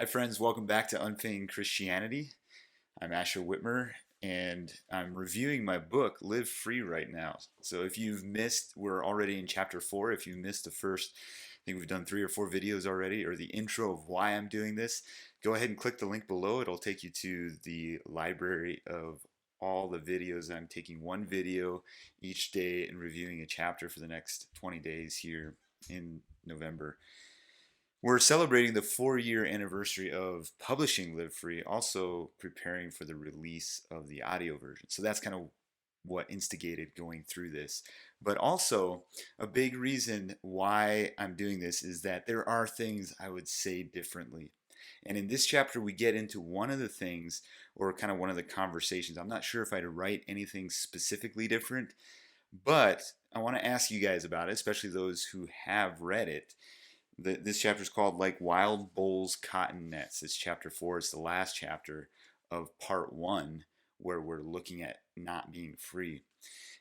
Hi, friends. Welcome back to Unfeigned Christianity. I'm Asher Whitmer, and I'm reviewing my book, Live Free, right now. So if you've missed, we're already in chapter 4. If you missed the first, I think we've done 3 or 4 videos already, or the intro of why I'm doing this, go ahead and click the link below. It'll take you to the library of all the videos. I'm taking one video each day and reviewing a chapter for the next 20 days here in November. We're celebrating the 4-year anniversary of publishing Live Free, also preparing for the release of the audio version. So that's kind of what instigated going through this. But also, a big reason why I'm doing this is that there are things I would say differently. And in this chapter, we get into one of the things, or kind of one of the conversations. I'm not sure if I'd write anything specifically different, but I want to ask you guys about it, especially those who have read it. This chapter is called Like Wild Bulls Cotton Nets. It's chapter 4. It's the last chapter of part 1, where we're looking at not being free.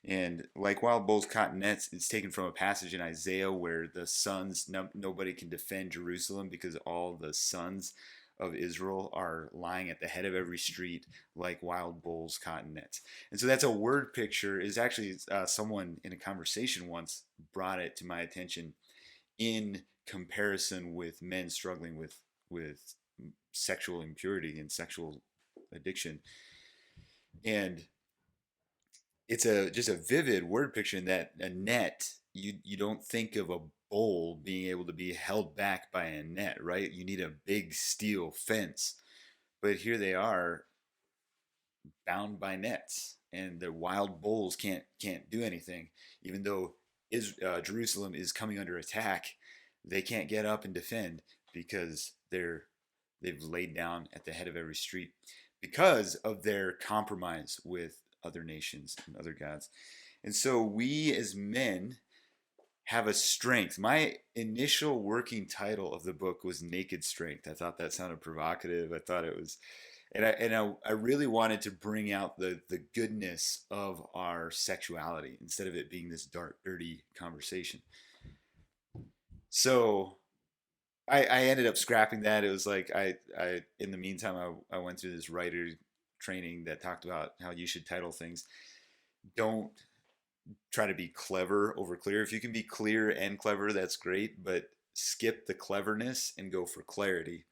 And like Wild Bulls Cotton Nets, it's taken from a passage in Isaiah where the sons, nobody can defend Jerusalem because all the sons of Israel are lying at the head of every street like wild bulls cotton nets. And so that's a word picture. Is actually someone in a conversation once brought it to my attention in comparison with men struggling with sexual impurity and sexual addiction. And it's a just a vivid word picture in that a net, you don't think of a bull being able to be held back by a net, right? You need a big steel fence. But here they are bound by nets, and the wild bulls can't do anything, even though Jerusalem is coming under attack. They can't get up and defend because they've laid down at the head of every street because of their compromise with other nations and other gods. And so we as men have a strength. My initial working title of the book was Naked Strength. I thought that sounded provocative. I thought it was, and I really wanted to bring out the goodness of our sexuality instead of it being this dark, dirty conversation. So I ended up scrapping that. It was like I in the meantime I went through this writer training that talked about how you should title things. Don't try to be clever over clear. If you can be clear and clever, that's great, but skip the cleverness and go for clarity.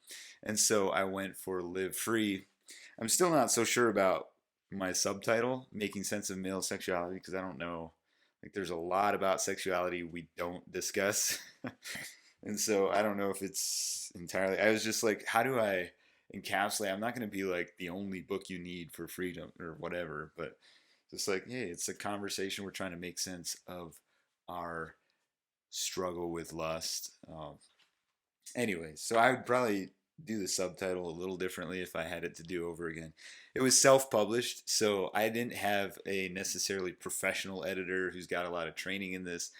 And so I went for Live Free. I'm still not so sure about my subtitle, Making Sense of Male Sexuality, because I don't know. Like, there's a lot about sexuality we don't discuss. And so I don't know if it's entirely. I was just like, how do I encapsulate? I'm not going to be like the only book you need for freedom or whatever, but just like, hey, it's a conversation. We're trying to make sense of our struggle with lust. Anyway, so I would probably do the subtitle a little differently if I had it to do over again. It was self-published, so I didn't have a necessarily professional editor who's got a lot of training in this.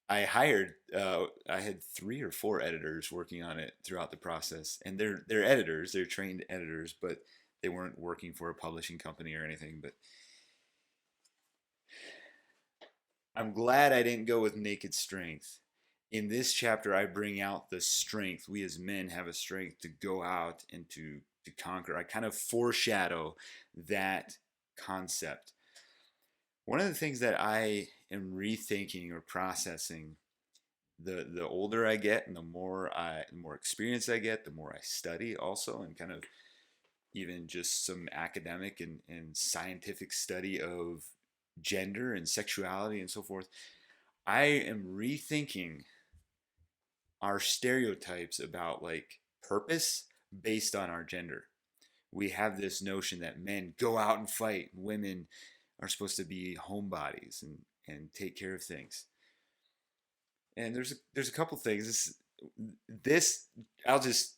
I had 3 or 4 editors working on it throughout the process, and they're editors, they're trained editors, but they weren't working for a publishing company or anything. But I'm glad I didn't go with Naked Strength. In this chapter, I bring out the strength. We as men have a strength to go out and to conquer. I kind of foreshadow that concept. One of the things that I am rethinking or processing, the older I get and the more experience I get, the more I study also, and kind of even just some academic and scientific study of gender and sexuality and so forth, I am rethinking our stereotypes about like purpose based on our gender. We have this notion that men go out and fight, women are supposed to be homebodies and take care of things. And there's a couple things. This I'll just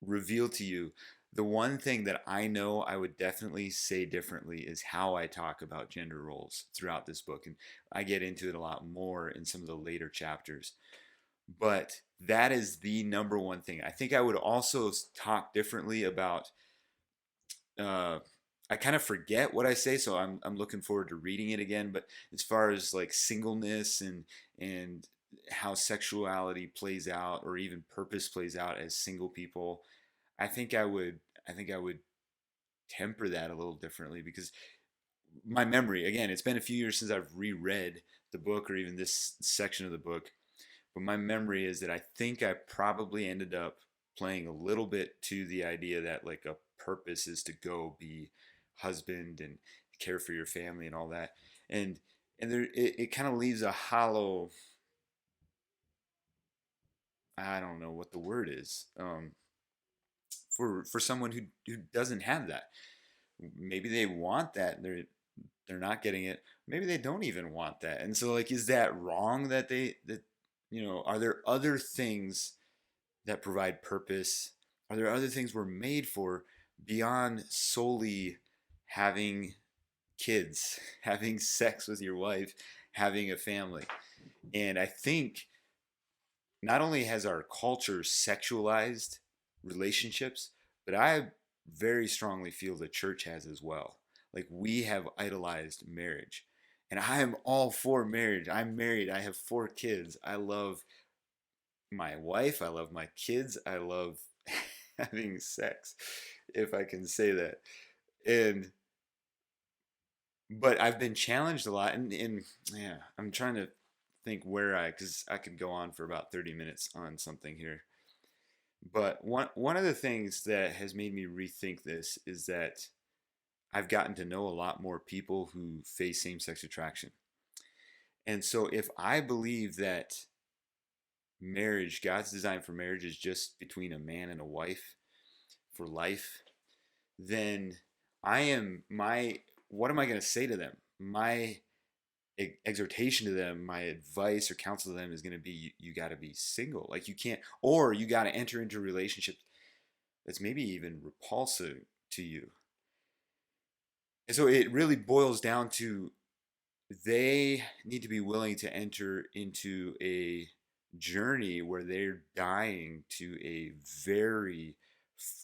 reveal to you. The one thing that I know I would definitely say differently is how I talk about gender roles throughout this book. And I get into it a lot more in some of the later chapters. But that is the number one thing. I think I would also talk differently about. Uh, I kind of forget what I say, so I'm looking forward to reading it again. But as far as like singleness and how sexuality plays out, or even purpose plays out as single people, I think I would temper that a little differently, because my memory, again, it's been a few years since I've reread the book or even this section of the book, but my memory is that I think I probably ended up playing a little bit to the idea that like a purpose is to go be husband and care for your family and all that. And there it kind of leaves a hollow, I don't know what the word is, for someone who doesn't have that. Maybe they want that and they're not getting it. Maybe they don't even want that. And so like, is that wrong that are there other things that provide purpose? Are there other things we're made for beyond solely having kids, having sex with your wife, having a family? And I think not only has our culture sexualized relationships, but I very strongly feel the church has as well. Like, we have idolized marriage. And I am all for marriage. I'm married. I have 4 kids. I love my wife. I love my kids. I love having sex, if I can say that. And but I've been challenged a lot, and yeah, I'm trying to think because I could go on for about 30 minutes on something here. But one of the things that has made me rethink this is that I've gotten to know a lot more people who face same-sex attraction. And so if I believe that marriage, God's design for marriage is just between a man and a wife for life, then I am my what am I going to say to them? My exhortation to them, my advice or counsel to them is going to be, you got to be single. Like, you can't, or you got to enter into a relationship that's maybe even repulsive to you. And so it really boils down to, they need to be willing to enter into a journey where they're dying to a very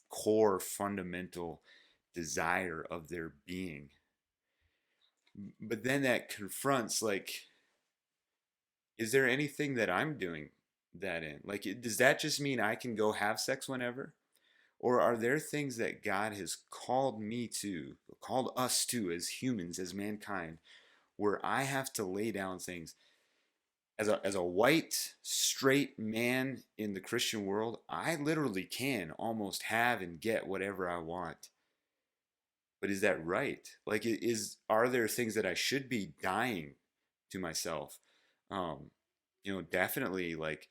core fundamental desire of their being. But then that confronts, like, is there anything that I'm doing that in? Like, does that just mean I can go have sex whenever? Or are there things that God has called me to, called us to as humans, as mankind, where I have to lay down things? As a white, straight man in the Christian world, I literally can almost have and get whatever I want. But is that right? Like, are there things that I should be dying to myself? Um, definitely, like,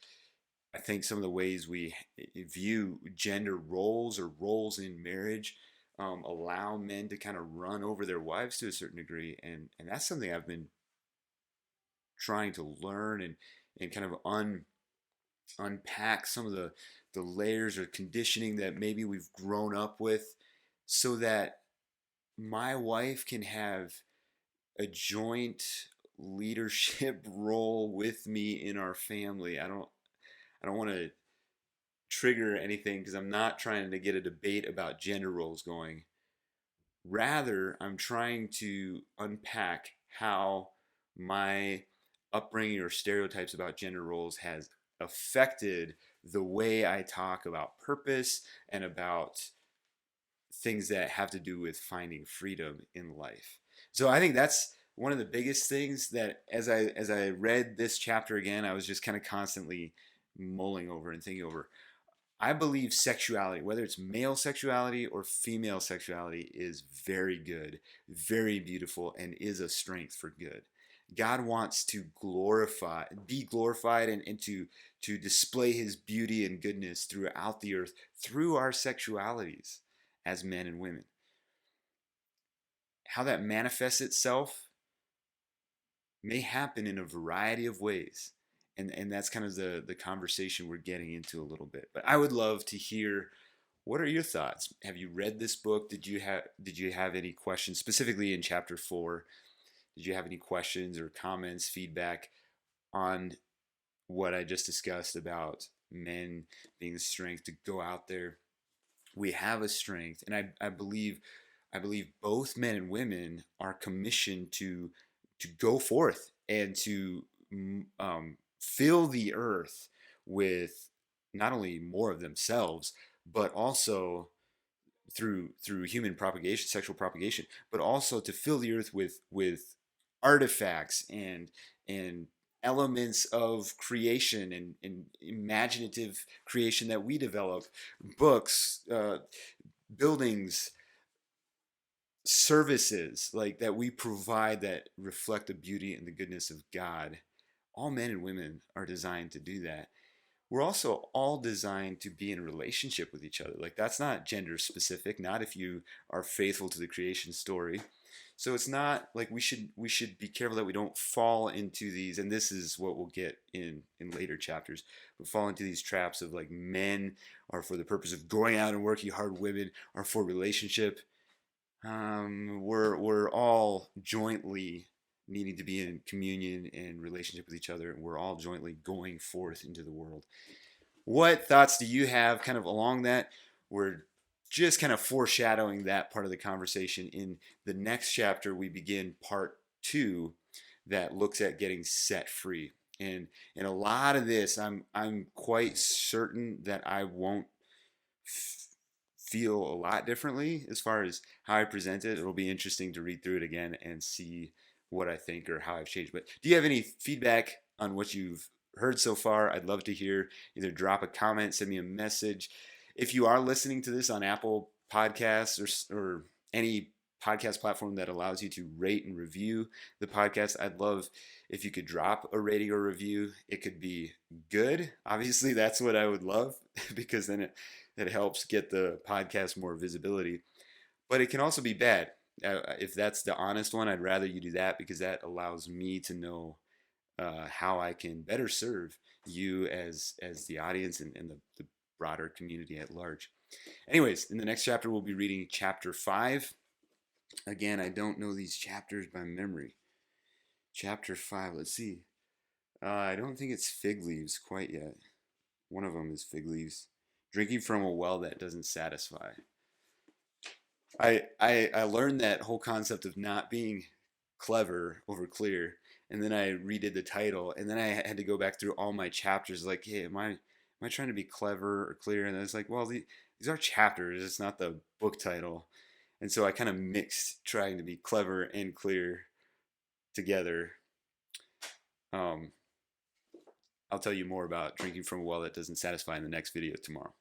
I think some of the ways we view gender roles or roles in marriage allow men to kind of run over their wives to a certain degree, and that's something I've been trying to learn and kind of unpack some of the layers or conditioning that maybe we've grown up with, so that my wife can have a joint leadership role with me in our family. I don't want to trigger anything, because I'm not trying to get a debate about gender roles going. Rather, I'm trying to unpack how my upbringing or stereotypes about gender roles has affected the way I talk about purpose and about things that have to do with finding freedom in life. So I think that's one of the biggest things that, as I read this chapter again, I was just kind of constantly mulling over and thinking over. I believe sexuality, whether it's male sexuality or female sexuality, is very good, very beautiful, and is a strength for good. God wants to be glorified, and to display his beauty and goodness throughout the earth through our sexualities as men and women. How that manifests itself may happen in a variety of ways. And that's kind of the conversation we're getting into a little bit. But I would love to hear, what are your thoughts? Have you read this book? Did you have any questions, specifically in chapter 4? Did you have any questions or comments, feedback on what I just discussed about men being the strength to go out there? We have a strength, and I believe both men and women are commissioned to go forth and to fill the earth with not only more of themselves, but also through human propagation, sexual propagation, but also to fill the earth with artifacts and elements of creation and imaginative creation that we develop, books, buildings, services like that we provide that reflect the beauty and the goodness of God. All men and women are designed to do that. We're also all designed to be in a relationship with each other. Like that's not gender specific, not if you are faithful to the creation story. So it's not like we should be careful that we don't fall into these, and this is what we'll get in later chapters, but fall into these traps of like men are for the purpose of going out and working hard, women are for relationship. We're all jointly needing to be in communion and relationship with each other, and we're all jointly going forth into the world. What thoughts do you have kind of along that? We're just kind of foreshadowing that part of the conversation. In the next chapter, we begin part two that looks at getting set free. And a lot of this, I'm quite certain that I won't feel a lot differently as far as how I present it. It'll be interesting to read through it again and see what I think or how I've changed. But do you have any feedback on what you've heard so far? I'd love to hear. Either drop a comment, send me a message. If you are listening to this on Apple Podcasts or any podcast platform that allows you to rate and review the podcast, I'd love if you could drop a rating or review. It could be good. Obviously, that's what I would love because then it helps get the podcast more visibility. But it can also be bad. If that's the honest one, I'd rather you do that because that allows me to know how I can better serve you as the audience and the broader community at large. Anyways, in the next chapter, we'll be reading chapter 5. Again, I don't know these chapters by memory. Chapter 5, let's see. I don't think it's fig leaves quite yet. One of them is fig leaves. Drinking from a well that doesn't satisfy. I learned that whole concept of not being clever over clear, and then I redid the title, and then I had to go back through all my chapters. Like, hey, am I trying to be clever or clear? And I was like, well, these are chapters. It's not the book title, and so I kind of mixed trying to be clever and clear together. Um, I'll tell you more about drinking from a well that doesn't satisfy in the next video tomorrow.